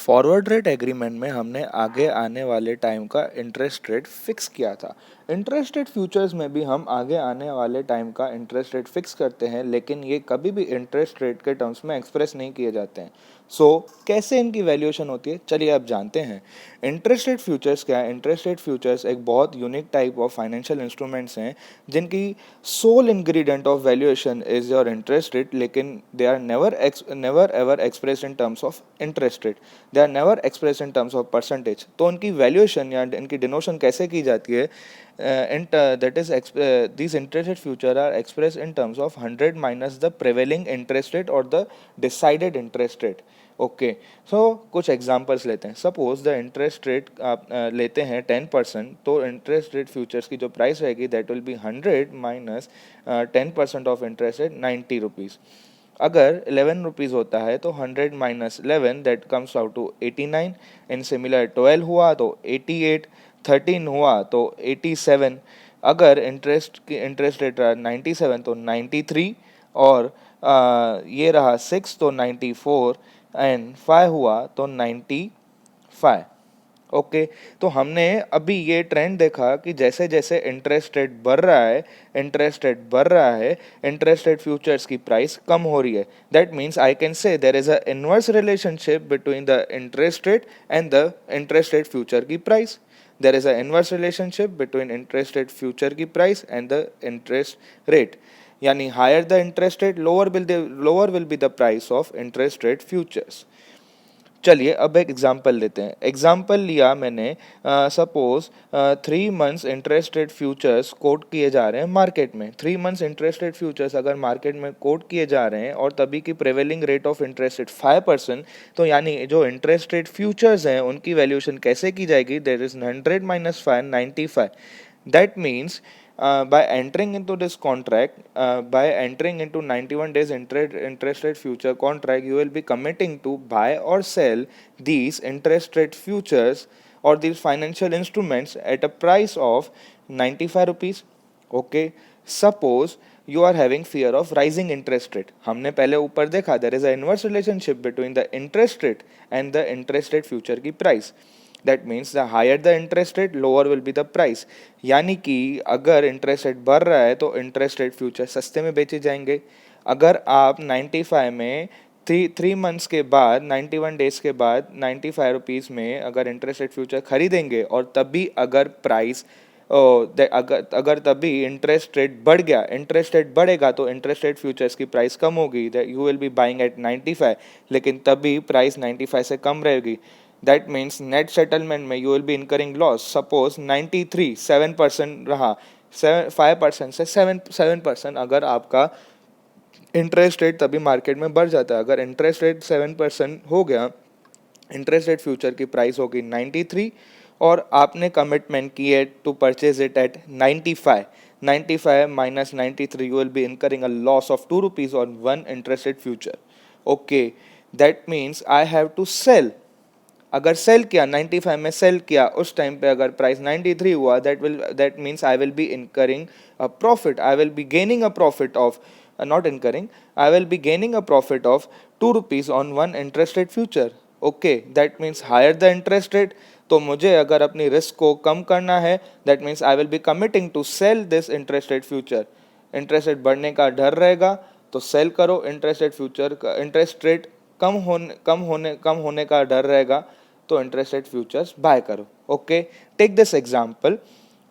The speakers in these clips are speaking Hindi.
फॉरवर्ड रेट एग्रीमेंट में हमने आगे आने वाले टाइम का इंटरेस्ट रेट फिक्स किया था। इंटरेस्ट रेट फ्यूचर्स में भी हम आगे आने वाले टाइम का इंटरेस्ट रेट फिक्स करते हैं, लेकिन ये कभी भी इंटरेस्ट रेट के टर्म्स में एक्सप्रेस नहीं किए जाते हैं। कैसे इनकी वैल्यूएशन होती है, चलिए आप जानते हैं। इंटरेस्ट रेट फ्यूचर्स क्या है? इंटरेस्ट रेट फ्यूचर्स एक बहुत unique type of financial instruments हैं जिनकी sole ingredient of valuation is your interest rate, लेकिन they are never ever expressed in terms of interest rate. They are never express in terms of percentage. तो उनकी वैल्यूएशन या इनकी डिनोशन कैसे की जाती है? That is these interest rate future are express in terms of 100 minus the prevailing interest rate और the decided interest rate. Okay, so कुछ एग्जांपल्स लेते हैं। सपोज द इंटरेस्ट रेट आप लेते हैं 10%, तो इंटरेस्ट रेट फ्यूचर्स की जो प्राइस रहेगी that will be 100 minus 10% of interest rate 90 rupees. अगर 11 रुपीज़ होता है तो 100 minus 11 that comes out to 89। In similar 12 हुआ तो 88, 13 हुआ तो 87। अगर इंटरेस्ट रेट रहा 97 तो 93, और ये रहा 6 तो 94, एंड 5 हुआ तो 95। ओके, तो हमने अभी ये ट्रेंड देखा कि जैसे जैसे इंटरेस्ट रेट बढ़ रहा है, इंटरेस्ट रेट फ्यूचर्स की प्राइस कम हो रही है। That means I can say there is a inverse relationship between the interest rate and the interest rate future की price. There is a inverse relationship between interest rate future की price and the interest rate, यानी higher the interest rate lower will be the price of interest rate futures. चलिए अब एक एग्जांपल लेते हैं। एग्जांपल लिया मैंने, suppose 3 months interest rate futures quote किए जा रहे हैं मार्केट में। 3 मंथ्स इंटरेस्ट रेट फ्यूचर्स अगर मार्केट में कोट किए जा रहे हैं और तभी की prevailing rate of interest rate 5%, तो यानी जो इंटरेस्ट रेट फ्यूचर्स हैं उनकी वैल्यूएशन कैसे की जाएगी? There is 100 minus 5, 95। That means by entering into this contract, by entering into 91 days interest rate future contract, you will be committing to buy or sell these interest rate futures or these financial instruments at a price of 95 rupees. Okay, suppose you are having fear of rising interest rate. हमने पहले ऊपर देखा there is a inverse relationship between the interest rate and the interest rate future की price. That means the higher the interest rate lower will be the price. यानी कि अगर इंटरेस्ट रेट बढ़ रहा है तो इंटरेस्ट रेट फ्यूचर सस्ते में बेचे जाएंगे। अगर आप 95 में थ्री मंथ्स के बाद 91 डेज के बाद 95 रुपीज़ में अगर इंटरेस्ट रेट फ्यूचर खरीदेंगे और तभी अगर प्राइस अगर तभी इंटरेस्ट रेट बढ़ गया, इंटरेस्ट रेट बढ़ेगा तो इंटरेस्ट रेट फ्यूचर्स की प्राइस कम होगी, that you will B buying eight 95, लेकिन तभी प्राइस 95 से कम रहेगी। दैट मीन्स नेट सेटलमेंट में you will be incurring loss. Suppose 93 7% रहा, 5% से 7% अगर आपका इंटरेस्ट रेट तभी मार्केट में बढ़ जाता है। अगर इंटरेस्ट रेट 7% हो गया, इंटरेस्ट रेट फ्यूचर की प्राइस होगी 93 और आपने कमिटमेंट की है to purchase it at 95। 95 minus 93, you will be incurring a loss of 2 rupees on one interest rate future. Okay, that means I have to sell. अगर सेल किया 95 में सेल किया, उस टाइम पे अगर प्राइस 93 हुआ, that means I will be incurring a profit, I will be gaining a profit of not incurring, I will be gaining a profit of 2 rupees on one interest rate future. Okay, that means higher the interest rate. तो मुझे अगर अपनी रिस्क को कम करना है, that means I will be committing to sell this interest rate future. Interest rate बढ़ने का डर रहेगा तो सेल करो, इंटरेस्ट रेट फ्यूचर का इंटरेस्ट रेट कम होने का डर रहेगा तो इंटरेस्ट रेट फ्यूचर्स बाय करो। Okay, take this example.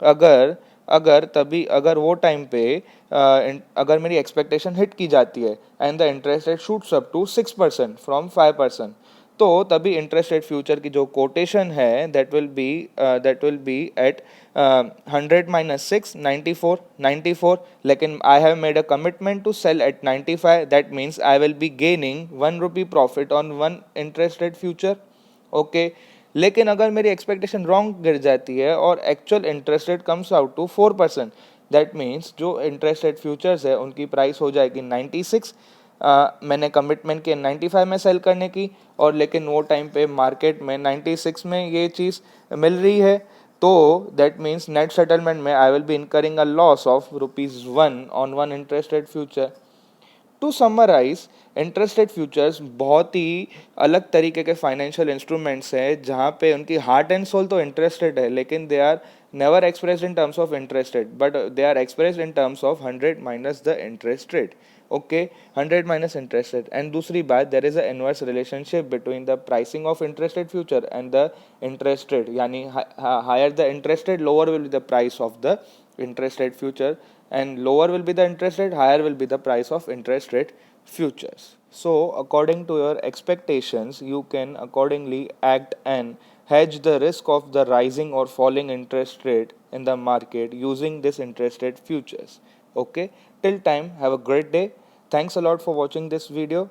अगर अगर वो टाइम पे अगर मेरी एक्सपेक्टेशन हिट की जाती है and the interest rate shoots up to 6% from 5%, तो तभी इंटरेस्ट रेट फ्यूचर की जो कोटेशन है that will be at 100 minus 6, 94। लेकिन I have made a commitment to sell at 95, that means I will be gaining 1 rupee profit on one interest rate future. Okay, लेकिन अगर मेरी एक्सपेक्टेशन रॉन्ग गिर जाती है और actual interest rate comes out to 4%, that means जो इंटरेस्ट रेट फ्यूचर्स है उनकी प्राइस हो जाएगी 96। मैंने कमिटमेंट किया 95 में सेल करने की, और लेकिन वो टाइम पे मार्केट में 96 में ये चीज़ मिल रही है, तो दैट मीन्स नेट सेटलमेंट में I will be incurring a loss of ₹1 on one interest rate future. To summarize, interest rate futures बहुत ही अलग तरीके के फाइनेंशियल इंस्ट्रूमेंट्स हैं जहाँ पे उनकी हार्ट एंड सोल तो इंटरेस्ट रेट है, लेकिन they are never expressed in terms of interest rate, but they are expressed in terms of 100 minus the interest rate. Okay, 100 minus interest rate. And दूसरी बात, there is a inverse relationship between the pricing of interest rate future and the interest rate, यानी higher the interest rate lower will be the price of the interest rate future, and lower will be the interest rate, higher will be the price of interest rate futures. So according to your expectations, you can accordingly act and hedge the risk of the rising or falling interest rate in the market using this interest rate futures. Okay, till time, have a great day. Thanks a lot for watching this video.